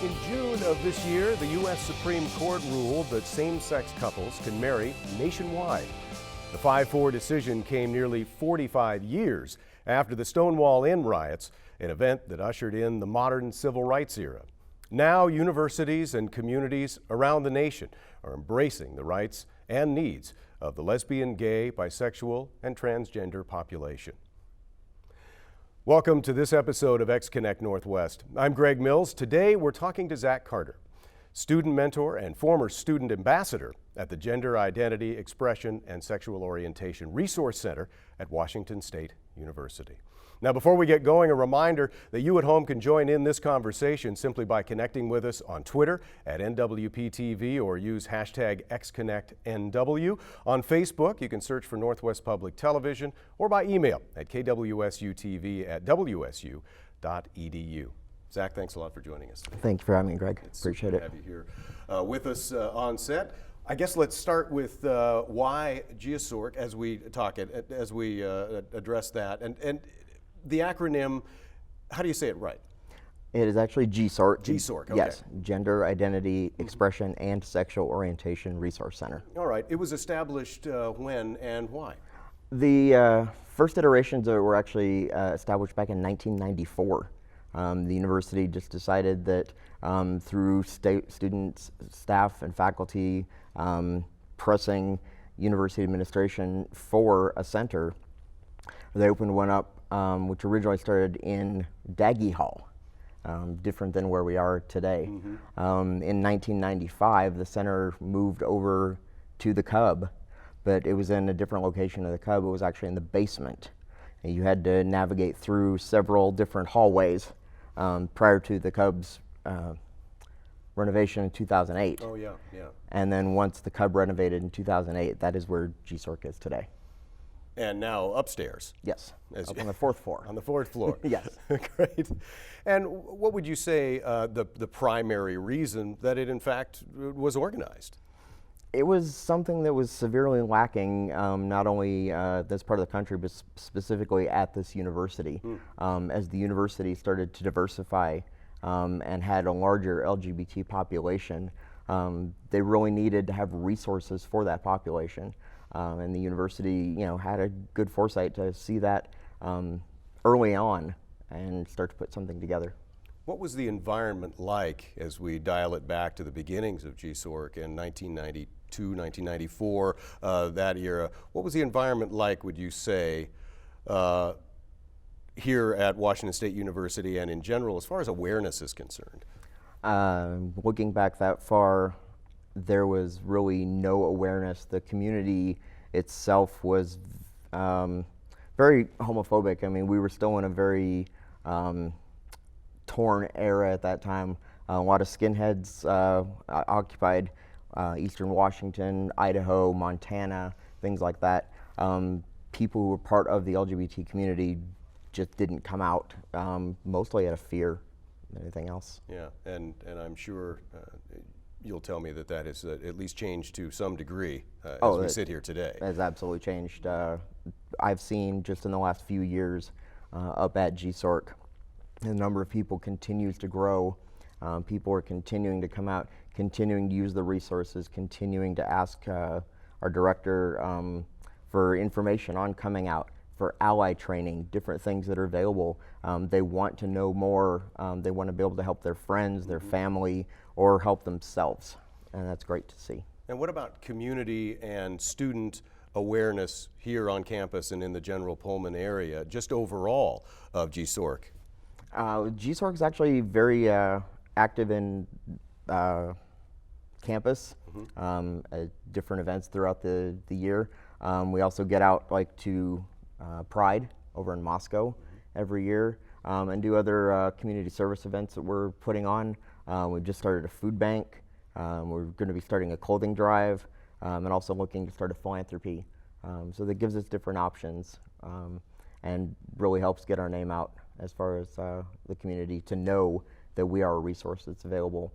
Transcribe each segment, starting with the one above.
In June of this year, the U.S. Supreme Court ruled that same-sex couples can marry nationwide. The 5-4 decision came nearly 45 years after the Stonewall Inn riots, an event that ushered in the modern civil rights era. Now, universities and communities around the nation are embracing the rights and needs of the lesbian, gay, bisexual, and transgender population. Welcome to this episode of xConnect Northwest. I'm Greg Mills. Today we're talking to Zach Carter, student mentor and former student ambassador at the Gender Identity, Expression, and Sexual Orientation Resource Center at Washington State University. Now, before we get going, a reminder that you at home can join in this conversation simply by connecting with us on Twitter at NWPTV or use hashtag xConnectNW. On Facebook, you can search for Northwest Public Television or by email at kwsutv@wsu.edu. Zach, thanks a lot for joining us today. Thank you for having me, Greg. It's Appreciate super it. to have you here with us on set. I guess let's start with why GIESORC as we address that, and the acronym. How do you say it right? It is actually GIESORC. GIESORC, okay. Yes, Gender Identity, Expression, and Sexual Orientation Resource Center. All right. It was established when and why? The first iterations were actually established back in 1994. The university just decided that through students, staff, and faculty pressing university administration for a center, they opened one up, which originally started in Daggy Hall, different than where we are today. Mm-hmm. In 1995, the center moved over to the Cub, but it was in a different location of the Cub. It was actually in the basement. And you had to navigate through several different hallways prior to the Cub's renovation in 2008. Oh, yeah, yeah. And then once the Cub renovated in 2008, that is where GIESORC is today. And now upstairs. Yes, up on the fourth floor. On the fourth floor. Yes. Great. And what would you say the primary reason that it in fact was organized? It was something that was severely lacking, not only this part of the country, but specifically at this university. As the university started to diversify and had a larger LGBT population, they really needed to have resources for that population. And the university, had a good foresight to see that early on and start to put something together. What was the environment like as we dial it back to the beginnings of GIESORC in 1992, 1994, that era? What was the environment like, would you say, here at Washington State University and in general, as far as awareness is concerned? Looking back that far, there was really no awareness. The community itself was very homophobic. I mean, we were still in a very torn era at that time. A lot of skinheads occupied eastern Washington, Idaho, Montana, things like that. People who were part of the LGBT community just didn't come out, mostly out of fear than anything else. Yeah, and I'm sure you'll tell me that has at least changed to some degree as we sit here today. It has absolutely changed. I've seen just in the last few years up at GIESORC, the number of people continues to grow. People are continuing to come out, continuing to use the resources, continuing to ask our director for information on coming out, for ally training, different things that are available. They want to know more. They want to be able to help their friends, their family, or help themselves, and that's great to see. And what about community and student awareness here on campus and in the general Pullman area, just overall of GIESORC? GIESORC is actually very active in campus, at different events throughout the year. We also get out to Pride over in Moscow every year and do other community service events that we're putting on. We've just started a food bank. We're going to be starting a clothing drive and also looking to start a philanthropy. So that gives us different options and really helps get our name out as far as the community to know that we are a resource that's available.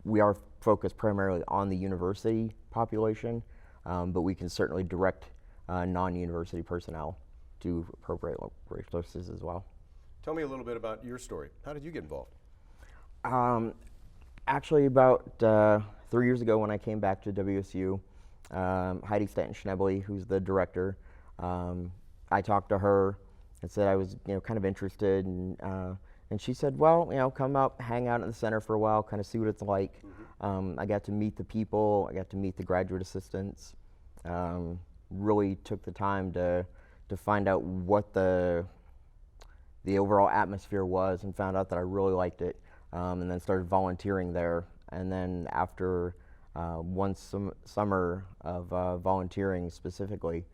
We are focused primarily on the university population, but we can certainly direct non-university personnel to appropriate local resources as well. Tell me a little bit about your story. How did you get involved? Actually, about 3 years ago when I came back to WSU, Heidi Stanton-Schnebley, who's the director, I talked to her and said I was, kind of interested, and she said, well, come up, hang out in the center for a while, kind of see what it's like. I got to meet the people, I got to meet the graduate assistants, really took the time to find out what the overall atmosphere was, and found out that I really liked it, and then started volunteering there. And then after one summer of volunteering specifically,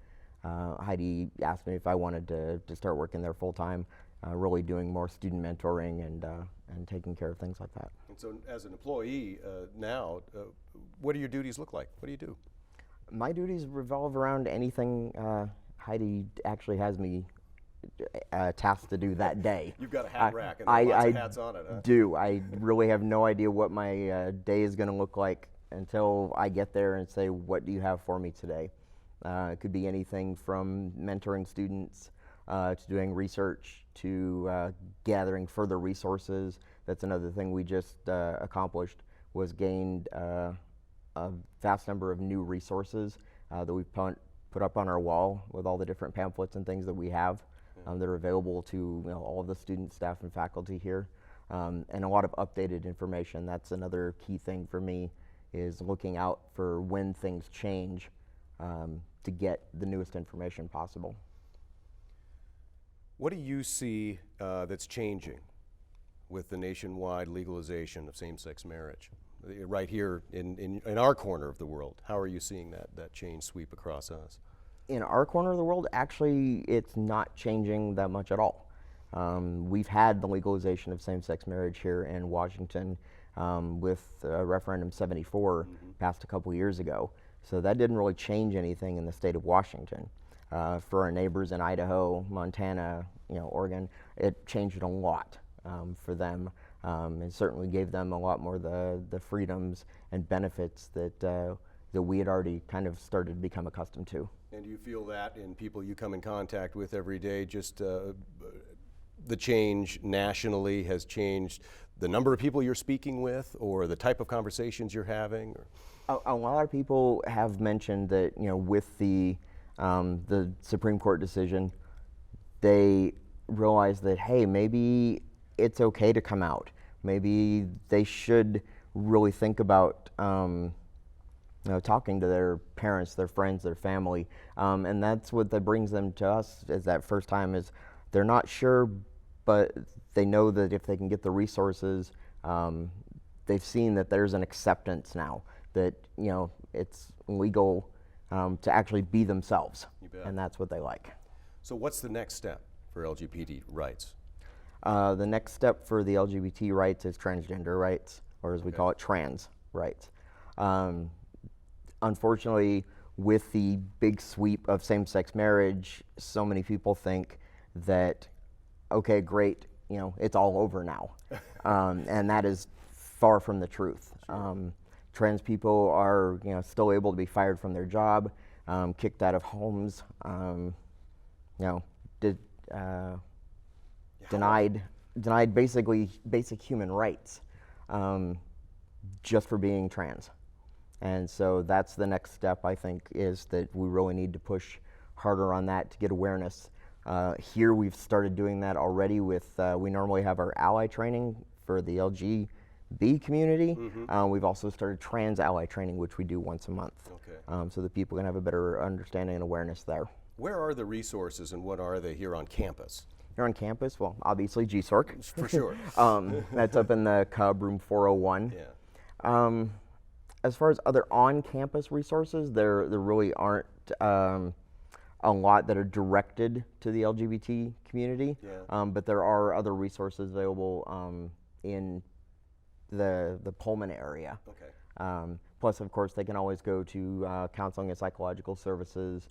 Heidi asked me if I wanted to start working there full time, really doing more student mentoring and taking care of things like that. And so as an employee now, what do your duties look like? What do you do? My duties revolve around anything Heidi actually has me tasked to do that day. You've got a hat rack and lots of hats on it, huh? Do. I really have no idea what my day is going to look like until I get there and say, what do you have for me today? It could be anything from mentoring students to doing research to gathering further resources. That's another thing we just accomplished, was gained a vast number of new resources that we've put up on our wall with all the different pamphlets and things that we have that are available to all of the students, staff, and faculty here, and a lot of updated information. That's another key thing for me, is looking out for when things change to get the newest information possible. What do you see that's changing with the nationwide legalization of same-sex marriage? Right here in our corner of the world, how are you seeing that change sweep across us? In our corner of the world, actually, it's not changing that much at all. We've had the legalization of same-sex marriage here in Washington with Referendum 74 passed a couple years ago. So that didn't really change anything in the state of Washington. For our neighbors in Idaho, Montana, Oregon, it changed a lot for them. And certainly gave them a lot more the freedoms and benefits that we had already kind of started to become accustomed to. And do you feel that in people you come in contact with every day, just the change nationally has changed the number of people you're speaking with, or the type of conversations you're having? Or? A lot of people have mentioned that, with the Supreme Court decision, they realize that, hey, maybe it's okay to come out. Maybe they should really think about talking to their parents, their friends, their family, and that's what that brings them to us. Is that first time is they're not sure, but they know that if they can get the resources, they've seen that there's an acceptance now that it's legal to actually be themselves, and that's what they like. So what's the next step for LGBT rights? The next step for the LGBT rights is transgender rights, or as we call it, trans rights. Unfortunately, with the big sweep of same-sex marriage, so many people think that, okay, great, it's all over now. And that is far from the truth. Trans people are, still able to be fired from their job, kicked out of homes, denied basically basic human rights just for being trans. And so that's the next step, I think, is that we really need to push harder on that to get awareness. Here we've started doing that already with, we normally have our ally training for the LGB community. We've also started trans ally training, which we do once a month, so that people can have a better understanding and awareness there. Where are the resources and what are they here on campus? Here on campus, well, obviously GIESORC. For sure. That's up in the Cub, room 401. Yeah. As far as other on-campus resources, there really aren't a lot that are directed to the LGBT community, but there are other resources available in the Pullman area. Plus, of course, they can always go to counseling and psychological services.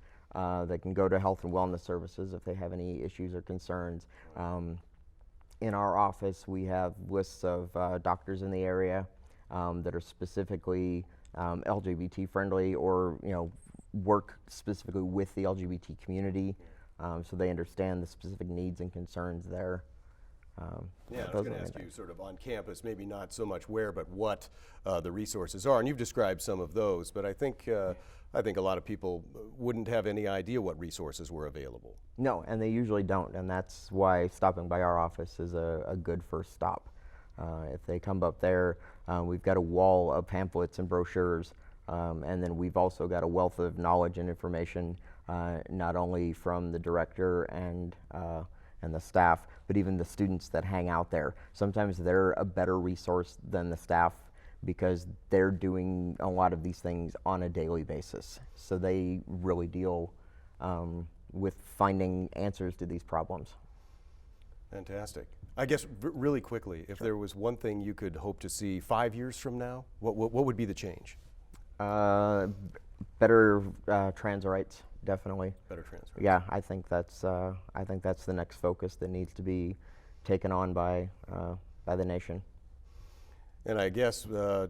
They can go to health and wellness services if they have any issues or concerns. In our office, we have lists of doctors in the area that are specifically LGBT friendly, or work specifically with the LGBT community, so they understand the specific needs and concerns there. Yeah, I was those going are to the ask main you things. sort of on campus, maybe not so much where, but what the resources are, and you've described some of those, but I think a lot of people wouldn't have any idea what resources were available. No, and they usually don't, and that's why stopping by our office is a good first stop. If they come up there, we've got a wall of pamphlets and brochures, and then we've also got a wealth of knowledge and information, not only from the director and the staff, but even the students that hang out there. Sometimes they're a better resource than the staff because they're doing a lot of these things on a daily basis. So they really deal with finding answers to these problems. Fantastic. I guess really quickly, if there was one thing you could hope to see 5 years from now, what would be the change? Better trans rights, definitely. Better trans rights. Yeah, I think that's the next focus that needs to be taken on by the nation. And I guess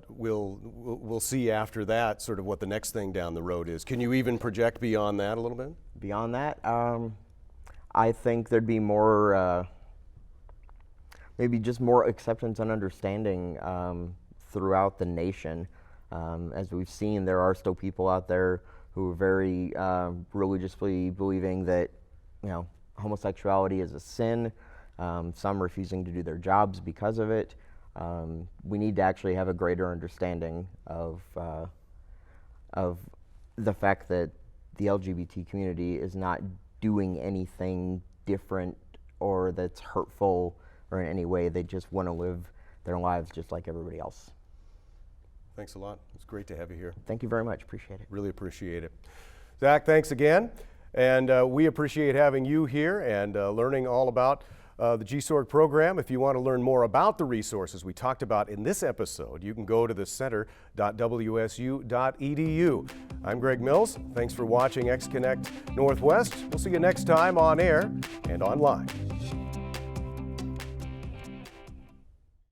we'll see after that sort of what the next thing down the road is. Can you even project beyond that a little bit? Beyond that, I think there'd be more, maybe just more acceptance and understanding throughout the nation. As we've seen, there are still people out there who are very religiously believing that, homosexuality is a sin. Some refusing to do their jobs because of it. We need to actually have a greater understanding of the fact that the LGBT community is not doing anything different or that's hurtful or in any way. They just want to live their lives just like everybody else. Thanks a lot. It's great to have you here. Thank you very much. Appreciate it. Really appreciate it. Zach, thanks again. And we appreciate having you here and learning all about the GIESORC program. If you want to learn more about the resources we talked about in this episode, you can go to the center.wsu.edu. I'm Greg Mills. Thanks for watching xConnect Northwest. We'll see you next time on air and online.